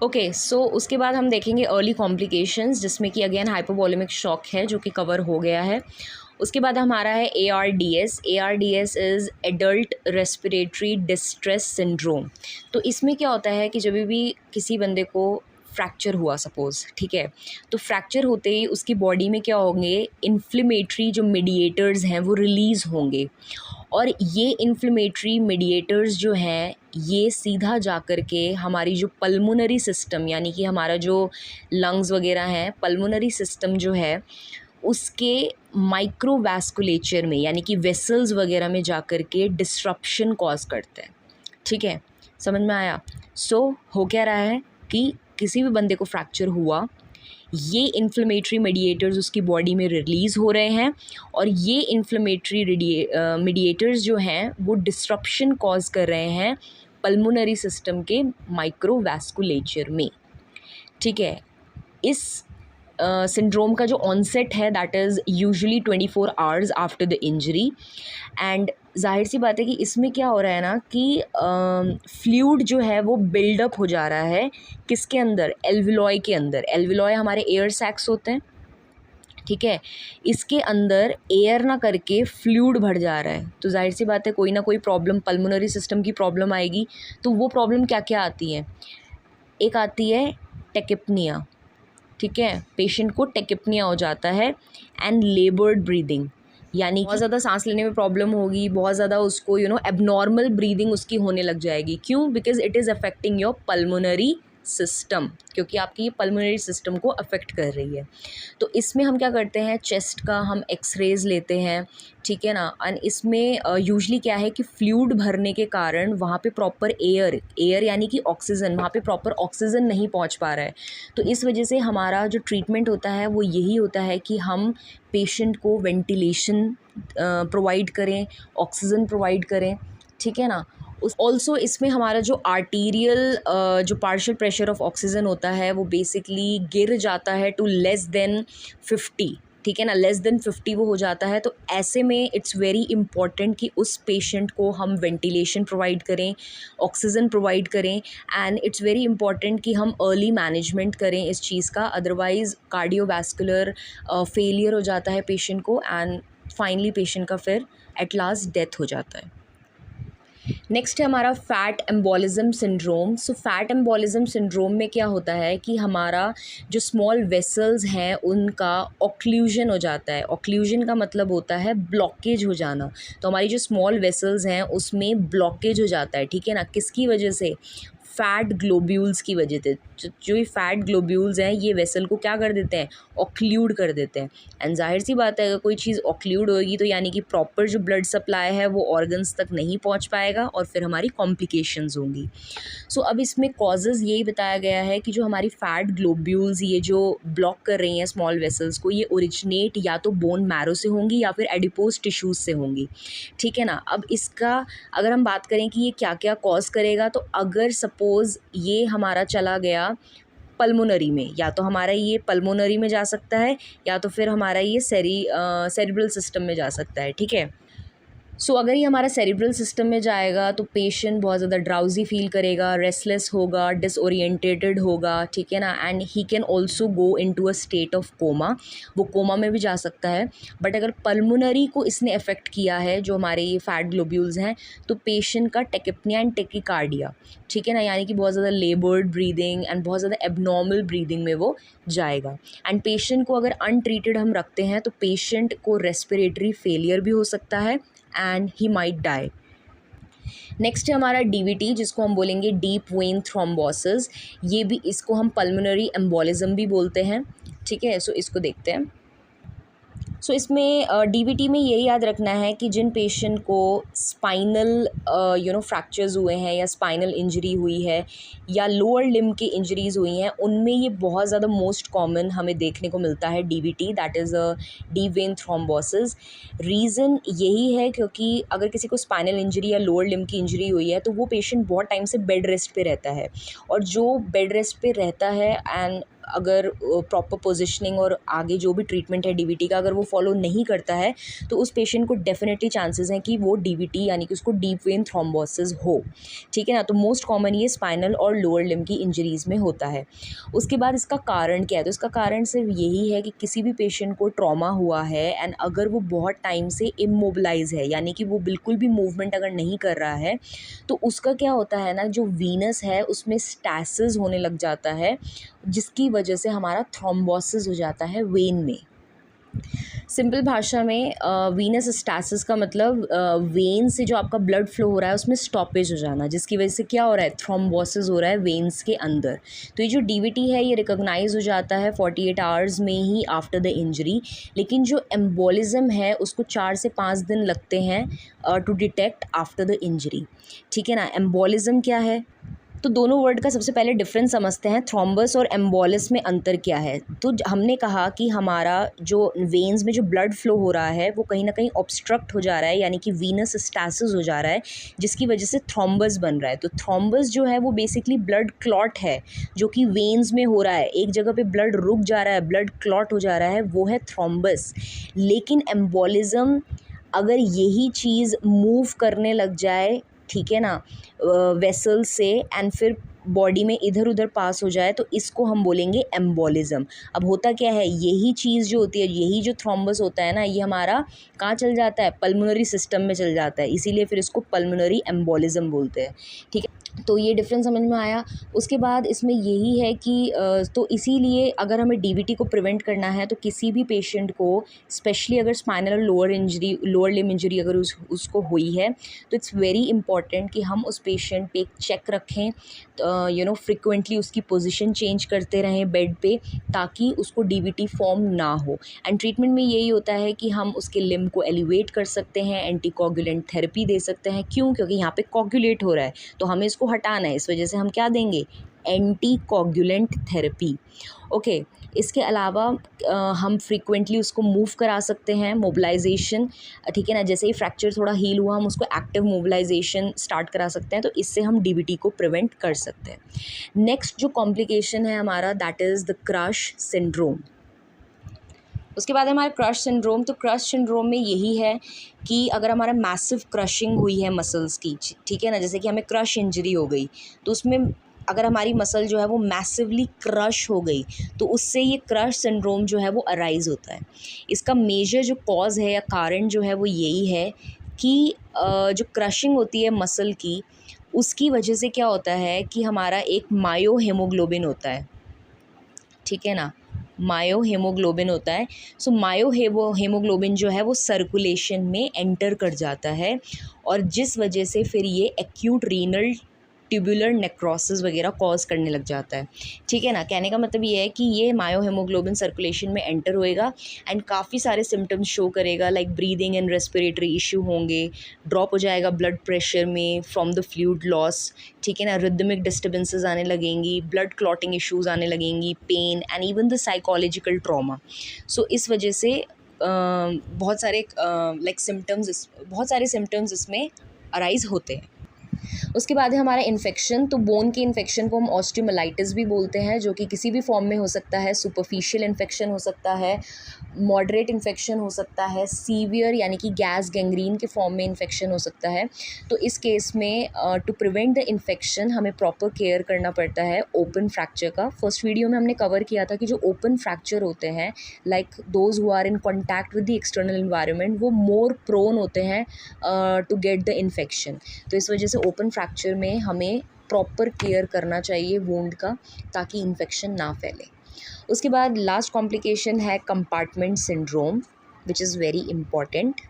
Okay, सो उसके बाद हम देखेंगे अर्ली कॉम्प्लिकेशंस, जिसमें कि अगेन हाइपोवोलेमिक शॉक है जो कि कवर हो गया है। उसके बाद हमारा है ARDS। ARDS is adult respiratory distress syndrome. तो इसमें क्या होता है कि जब भी किसी बंदे को फ्रैक्चर हुआ सपोज़, ठीक है, तो फ्रैक्चर होते ही उसकी बॉडी में क्या होंगे, इन्फ्लेमेटरी जो मीडिएटर्स हैं वो रिलीज़ होंगे, और ये इन्फ्लेमेटरी मीडिएटर्स जो हैं ये सीधा जा कर के हमारी जो पल्मोनरी सिस्टम, यानी कि हमारा जो लंग्स वगैरह हैं, पल्मोनरी सिस्टम जो है उसके माइक्रोवैस्कुलेचर में, यानी कि वेसल्स वगैरह में जा कर के डिस्ट्रप्शन कॉज करते हैं। ठीक है, समझ में आया? हो क्या रहा है कि किसी भी बंदे को फ्रैक्चर हुआ, ये इन्फ्लेमेटरी मीडिएटर्स उसकी बॉडी में रिलीज़ हो रहे हैं, और ये इन्फ्लेमेटरी मीडिएटर्स जो हैं वो डिस्ट्रप्शन कॉज कर रहे हैं पल्मोनरी सिस्टम के माइक्रोवैस्कुलेचर में। ठीक है, इस सिंड्रोम का जो ऑनसेट है that is usually 24 hours after the injury. And जाहिर सी बात है कि इसमें क्या हो रहा है ना कि फ्लूइड जो है वो बिल्डअप हो जा रहा है किसके अंदर, एल्विलॉय के अंदर। एल्विलॉय हमारे एयर सैक्स होते हैं, ठीक है, इसके अंदर एयर ना करके फ्लूइड भर जा रहा है। तो जाहिर सी बात है कोई ना कोई प्रॉब्लम, पल्मोनरी सिस्टम की प्रॉब्लम आएगी। तो वो प्रॉब्लम क्या क्या आती है, एक आती है टेकिपनिया, ठीक है, पेशेंट को टेकिपनिया हो जाता है, एंड लेबर्ड ब्रीदिंग, यानी बहुत ज़्यादा सांस लेने में प्रॉब्लम होगी, बहुत ज़्यादा उसको एबनॉर्मल ब्रीदिंग उसकी होने लग जाएगी। क्यों? Because it is affecting your pulmonary system, क्योंकि आपकी ये पल्मोनरी सिस्टम को अफेक्ट कर रही है। तो इसमें हम क्या करते हैं, चेस्ट का हम एक्सरेज लेते हैं, ठीक है ना, एंड इसमें यूजली क्या है कि फ्लूइड भरने के कारण वहाँ पे प्रॉपर एयर यानी कि ऑक्सीजन, वहाँ पे प्रॉपर ऑक्सीजन नहीं पहुँच पा रहा है। तो इस वजह से हमारा जो ट्रीटमेंट होता है वो यही होता है कि हम पेशेंट को वेंटिलेशन प्रोवाइड करें, ऑक्सीजन प्रोवाइड करें, ठीक है ना। ऑल्सो इसमें हमारा जो आर्टीरियल जो पार्शियल प्रेशर ऑफ ऑक्सीजन होता है वो बेसिकली गिर जाता है टू लेस देन 50, ठीक है ना, लेस देन 50 वो हो जाता है। तो ऐसे में इट्स वेरी इंपॉर्टेंट कि उस पेशेंट को हम वेंटिलेशन प्रोवाइड करें, ऑक्सीजन प्रोवाइड करें, एंड इट्स वेरी इंपॉर्टेंट कि हम अर्ली मैनेजमेंट करें इस चीज़ का, अदरवाइज़ कार्डियोवैस्कुलर फेलियर हो जाता है पेशेंट को, एंड फाइनली पेशेंट का फिर एट लास्ट डेथ हो जाता है। नेक्स्ट है हमारा fat embolism syndrome. Fat embolism syndrome में क्या होता है कि हमारा जो स्मॉल वेसल्स हैं उनका ऑक्लूजन हो जाता है। ऑक्लूजन का मतलब होता है ब्लॉकेज हो जाना। तो हमारी जो स्मॉल वेसल्स हैं उसमें ब्लॉकेज हो जाता है, ठीक है ना, किसकी वजह से, फैट ग्लोब्यूल्स की वजह से। जो ये फैट ग्लोब्यूल्स हैं ये वेसल को क्या कर देते हैं, ऑक्लूड कर देते हैं। एंड जाहिर सी बात है अगर कोई चीज़ ऑक्लूड होगी तो यानी कि प्रॉपर जो ब्लड सप्लाई है वो ऑर्गन्स तक नहीं पहुंच पाएगा, और फिर हमारी कॉम्प्लिकेशंस होंगी। अब इसमें कॉजेज़ यही बताया गया है कि जो हमारी फैट ग्लोब्यूल्स ये जो ब्लॉक कर रही हैं स्मॉल वेसल्स को, ये ओरिजिनेट या तो बोन मैरो से होंगी या फिर एडिपोज टिश्यूज़ से होंगी, ठीक है ना। अब इसका अगर हम बात करें कि ये क्या क्या कॉज करेगा, तो अगर सपोज़ ये हमारा चला गया पल्मोनरी में, या तो हमारा ये पल्मोनरी में जा सकता है या तो फिर हमारा ये सेरिब्रल सिस्टम में जा सकता है, ठीक है। अगर ये हमारा सेरिब्रल सिस्टम में जाएगा तो पेशेंट बहुत ज़्यादा ड्राउजी फील करेगा, रेस्टलेस होगा, डिसओरिएंटेटेड होगा, ठीक है ना, and he can also go into a state of coma, वो कोमा में भी जा सकता है। बट अगर पल्मोनरी को इसने अफेक्ट किया है, जो हमारे ये फैट ग्लोब्यूल्स हैं, तो पेशेंट का टेकिपनिया एंड टेकिकार्डिया, ठीक है ना, यानी कि बहुत ज़्यादा लेबर्ड ब्रीदिंग एंड बहुत ज़्यादा एबनॉर्मल ब्रीदिंग में वो जाएगा। एंड पेशेंट को अगर अनट्रीटेड हम रखते हैं तो पेशेंट को रेस्पिरेटरी फेलियर भी हो सकता है and he might die. Next है हमारा DVT, जिसको हम बोलेंगे डीप वेन थ्रोम्बोसिस। ये भी, इसको हम पल्मोनरी एम्बोलिज्म भी बोलते हैं, ठीक है। इसको देखते हैं। इसमें DVT में यही याद रखना है कि जिन पेशेंट को स्पाइनल फ्रैक्चर्स हुए हैं या स्पाइनल इंजरी हुई है या लोअर लिम्ब की इंजरीज़ हुई हैं, उनमें ये बहुत ज़्यादा मोस्ट कॉमन हमें देखने को मिलता है DVT, that is a deep vein thrombosis. Reason यही है क्योंकि अगर किसी को स्पाइनल इंजरी या लोअर लिम्ब की इंजरी हुई है तो वो पेशेंट बहुत टाइम से बेड रेस्ट पे रहता है, और जो बेड रेस्ट पे रहता है एंड अगर प्रॉपर पोजिशनिंग और आगे जो भी ट्रीटमेंट है डीवीटी का अगर वो फॉलो नहीं करता है तो उस पेशेंट को डेफिनेटली चांसेस हैं कि वो डीवीटी यानी कि उसको डीप वेन थ्रोम्बोसिस हो, ठीक है ना। तो मोस्ट कॉमन ये स्पाइनल और लोअर लिम्ब की इंजरीज़ में होता है। उसके बाद इसका कारण क्या है, तो इसका कारण सिर्फ यही है कि किसी भी पेशेंट को ट्रॉमा हुआ है एंड अगर वो बहुत टाइम से इमोबिलाइज है यानी कि वो बिल्कुल भी मूवमेंट अगर नहीं कर रहा है तो उसका क्या होता है ना, जो वीनस है उसमें स्टैसिस होने लग जाता है जिसकी वजह से हमारा थ्रोम्बोसिस हो जाता है वेन में। सिंपल भाषा में वीनस स्टैसिस का मतलब वेन से जो आपका ब्लड फ्लो हो रहा है उसमें स्टॉपेज हो जाना, जिसकी वजह से क्या हो रहा है, थ्रोम्बोसिस हो रहा है वेन्स के अंदर। तो ये जो डीवीटी है ये रिकॉग्नाइज हो जाता है 48 आवर्स में ही आफ्टर द इंजरी, लेकिन जो एम्बोलिज्म है उसको 4 से 5 दिन लगते हैं to detect after the injury, ठीक है ना। एम्बोलिज्म क्या है, तो दोनों वर्ड का सबसे पहले डिफरेंस समझते हैं, थ्रोम्बस और एम्बोलिस में अंतर क्या है। तो हमने कहा कि हमारा जो वेन्स में जो ब्लड फ्लो हो रहा है वो कहीं ना कहीं ऑब्स्ट्रक्ट हो जा रहा है यानी कि वीनस स्टैसिस हो जा रहा है जिसकी वजह से थ्रोम्बस बन रहा है। तो थ्रोम्बस जो है वो बेसिकली ब्लड क्लॉट है जो कि वेन्स में हो रहा है, एक जगह पे ब्लड रुक जा रहा है, ब्लड क्लॉट हो जा रहा है, वो है थ्रोम्बस। लेकिन एम्बोलिज्म अगर यही चीज़ मूव करने लग जाए, ठीक है ना, वेसल से एंड फिर बॉडी में इधर उधर पास हो जाए तो इसको हम बोलेंगे एम्बोलिज्म। अब होता क्या है, यही चीज़ जो होती है, यही जो थ्रोम्बस होता है ना, ये हमारा कहाँ चल जाता है, पल्मोनरी सिस्टम में चल जाता है, इसीलिए फिर इसको पल्मोनरी एम्बोलिज्म बोलते हैं, ठीक है। तो ये डिफरेंस समझ में आया। उसके बाद इसमें यही है कि तो इसीलिए अगर हमें डीवीटी को प्रिवेंट करना है तो किसी भी पेशेंट को, स्पेशली अगर स्पाइनल और लोअर लिम्ब इंजरी अगर उसको हुई है तो इट्स वेरी इंपॉर्टेंट कि हम उस पेशेंट पे एक चेक रखें, फ्रिक्वेंटली उसकी पोजीशन चेंज करते रहें बेड पे ताकि उसको डीवीटी फॉर्म ना हो। एंड ट्रीटमेंट में यही होता है कि हम उसके लिम्ब को एलिवेट कर सकते हैं, एंटीकोगुलेंट थेरेपी दे सकते हैं। क्यों? क्योंकि यहाँ पे कोगुलेट हो रहा है तो हमें इसको हटाना है, इस वजह से हम क्या देंगे, एंटीकोगुलेंट थेरेपी। ओके, इसके अलावा हम फ्रीक्वेंटली उसको मूव करा सकते हैं, मोबिलाइजेशन, ठीक है ना। जैसे ही फ्रैक्चर थोड़ा हील हुआ हम उसको एक्टिव मोबिलाइजेशन स्टार्ट करा सकते हैं, तो इससे हम डीवीटी को प्रिवेंट कर सकते हैं। नेक्स्ट जो कॉम्प्लिकेशन है हमारा, that is the crush syndrome. उसके बाद हमारा क्रश सिंड्रोम। तो क्रश सिंड्रोम में यही है कि अगर हमारा मैसिव क्रशिंग हुई है मसल्स की, ठीक है ना, जैसे कि हमें क्रश इंजरी हो गई तो उसमें अगर हमारी मसल जो है वो मैसिवली क्रश हो गई तो उससे ये क्रश सिंड्रोम जो है वो अराइज़ होता है। इसका मेजर जो कॉज है या कारण जो है वो यही है कि जो क्रशिंग होती है मसल की उसकी वजह से क्या होता है कि हमारा एक मायो हेमोग्लोबिन होता है, ठीक है ना, मायो हेमोग्लोबिन होता है। सो मायो हेमोग्लोबिन जो है वो सर्कुलेशन में एंटर कर जाता है और जिस वजह से फिर ये एक्यूट रीनल ट्यूबुलर नेक्रोसिस वगैरह कॉज करने लग जाता है, ठीक है ना। कहने का मतलब ये है कि ये मायो हेमोग्लोबिन सर्कुलेशन में एंटर होएगा एंड काफ़ी सारे सिम्टम्स शो करेगा, like breathing and respiratory issue होंगे, ड्रॉप हो जाएगा ब्लड प्रेशर में फ्रॉम द फ्लूइड लॉस, ठीक है ना, रिदमिक डिस्टर्बेंसेस आने लगेंगी, ब्लड क्लॉटिंग इश्यूज़ आने लगेंगी, pain and even the psychological trauma. So इस वजह से बहुत सारे बहुत सारे सिम्टम्स इसमें अराइज होते हैं। उसके बाद है हमारा इन्फेक्शन। तो बोन के इन्फेक्शन को हम ऑस्टियोमाइलिटिस भी बोलते हैं, जो कि किसी भी फॉर्म में हो सकता है। सुपरफिशियल इन्फेक्शन हो सकता है, मॉडरेट इन्फेक्शन हो सकता है, सीवियर यानी कि गैस गैंग्रीन के फॉर्म में इन्फेक्शन हो सकता है। तो इस केस में टू प्रिवेंट द इन्फेक्शन हमें प्रॉपर केयर करना पड़ता है ओपन फ्रैक्चर का। फर्स्ट वीडियो में हमने कवर किया था कि जो ओपन फ्रैक्चर होते हैं, like those who are in contact with the external environment, वो मोर प्रोन होते हैं टू गेट द इन्फेक्शन। तो इस वजह से ओपन फ्रैक्चर में हमें प्रॉपर केयर करना चाहिए वुंड का ताकि इन्फेक्शन ना फैले। उसके बाद लास्ट कॉम्प्लिकेशन है compartment syndrome, which is very important.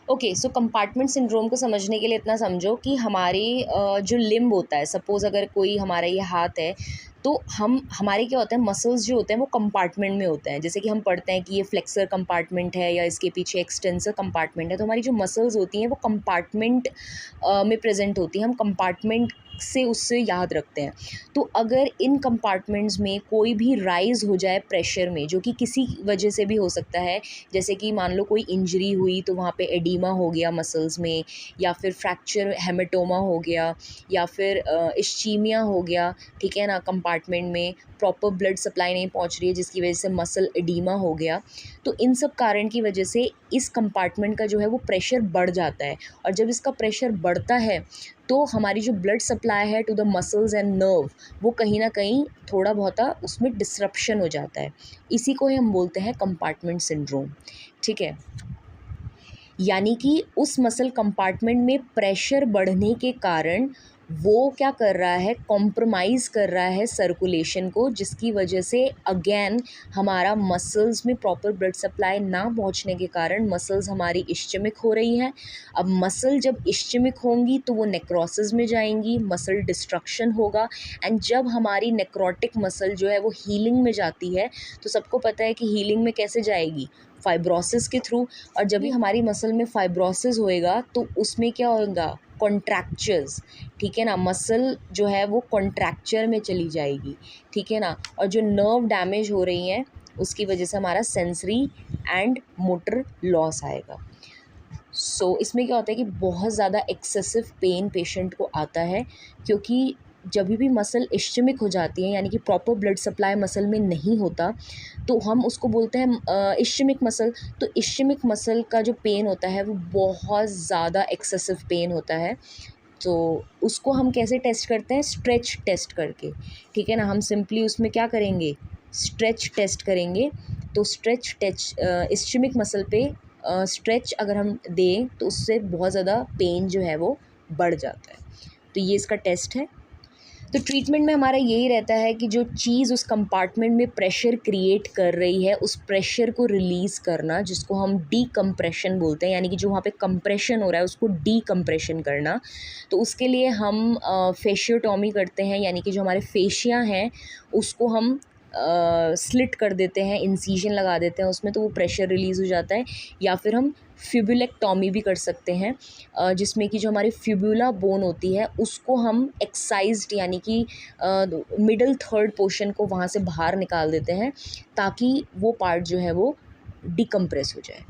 Okay, so compartment syndrome को समझने के लिए इतना समझो कि हमारे जो लिम्ब होता है, सपोज़ अगर कोई हमारा ये हाथ है तो हमारे क्या होता है, मसल्स जो होते हैं वो कंपार्टमेंट में होते हैं। जैसे कि हम पढ़ते हैं कि ये फ्लेक्सर कंपार्टमेंट है या इसके पीछे एक्सटेंसर कंपार्टमेंट है, तो हमारी जो मसल्स होती हैं वो कंपार्टमेंट में प्रेजेंट होती हैं। हम कंपार्टमेंट से उससे याद रखते हैं। तो अगर इन कंपार्टमेंट्स में कोई भी राइज़ हो जाए प्रेशर में, जो कि किसी वजह से भी हो सकता है, जैसे कि मान लो कोई इंजरी हुई तो वहाँ पे एडीमा हो गया मसल्स में, या फिर फ्रैक्चर हेमेटोमा हो गया, या फिर इश्चीमिया हो गया, ठीक है ना, कंपार्टमेंट में प्रॉपर ब्लड सप्लाई नहीं पहुंच रही है, जिसकी वजह से मसल एडीमा हो गया। तो इन सब कारण की वजह से इस कंपार्टमेंट का जो है वो प्रेशर बढ़ जाता है, और जब इसका प्रेशर बढ़ता है तो हमारी जो ब्लड सप्लाई है to the muscles and nerve, वो कहीं ना कहीं थोड़ा बहुत उसमें डिसरप्शन हो जाता है। इसी को ही हम बोलते हैं कंपार्टमेंट सिंड्रोम। ठीक है, यानी कि उस मसल कंपार्टमेंट में प्रेशर बढ़ने के कारण वो क्या कर रहा है, कॉम्प्रोमाइज़ कर रहा है सर्कुलेशन को, जिसकी वजह से अगेन हमारा मसल्स में प्रॉपर ब्लड सप्लाई ना पहुंचने के कारण मसल्स हमारी इश्चमिक हो रही हैं। अब मसल जब इश्चमिक होंगी तो वो नेक्रोसिस में जाएंगी, मसल डिस्ट्रक्शन होगा। एंड जब हमारी नेक्रोटिक मसल जो है वो हीलिंग में जाती है, तो सबको पता है कि हीलिंग में कैसे जाएगी, फाइब्रोसिस के थ्रू। और जब भी हमारी मसल में फाइब्रोसिस होएगा तो उसमें क्या होगा, कॉन्ट्रैक्चर्स। ठीक है ना, मसल जो है वो कॉन्ट्रैक्चर में चली जाएगी। ठीक है ना, और जो नर्व डैमेज हो रही हैं उसकी वजह से हमारा सेंसरी एंड मोटर लॉस आएगा। इसमें क्या होता है कि बहुत ज़्यादा एक्सेसिव पेन पेशेंट को आता है, क्योंकि जब भी मसल इश्चमिक हो जाती है, यानी कि प्रॉपर ब्लड सप्लाई मसल में नहीं होता, तो हम उसको बोलते हैं इश्चमिक मसल। तो इश्चमिक मसल का जो पेन होता है वो बहुत ज़्यादा एक्सेसिव पेन होता है। तो उसको हम कैसे टेस्ट करते हैं, स्ट्रेच टेस्ट करके। ठीक है ना, हम सिंपली उसमें क्या करेंगे, स्ट्रेच टेस्ट करेंगे। तो स्ट्रेच टेस्ट इश्चमिक मसल पे स्ट्रेच अगर हम दें तो उससे बहुत ज़्यादा पेन जो है वो बढ़ जाता है। तो ये इसका टेस्ट है। तो ट्रीटमेंट में हमारा यही रहता है कि जो चीज़ उस कंपार्टमेंट में प्रेशर क्रिएट कर रही है, उस प्रेशर को रिलीज़ करना, जिसको हम डीकम्प्रेशन बोलते हैं, यानी कि जो वहाँ पे कंप्रेशन हो रहा है उसको डीकम्प्रेशन करना। तो उसके लिए हम फेशियोटॉमी करते हैं, यानी कि जो हमारे फेशिया हैं उसको हम स्लिट कर देते हैं, इंसीजन लगा देते हैं उसमें, तो वो प्रेशर रिलीज़ हो जाता है। या फिर हम फिब्युलेक्टॉमी भी कर सकते हैं, जिसमें कि जो हमारी फिब्यूला बोन होती है उसको हम एक्साइज्ड, यानी कि मिडल थर्ड पोर्शन को वहाँ से बाहर निकाल देते हैं, ताकि वो पार्ट जो है वो डिकम्प्रेस हो जाए।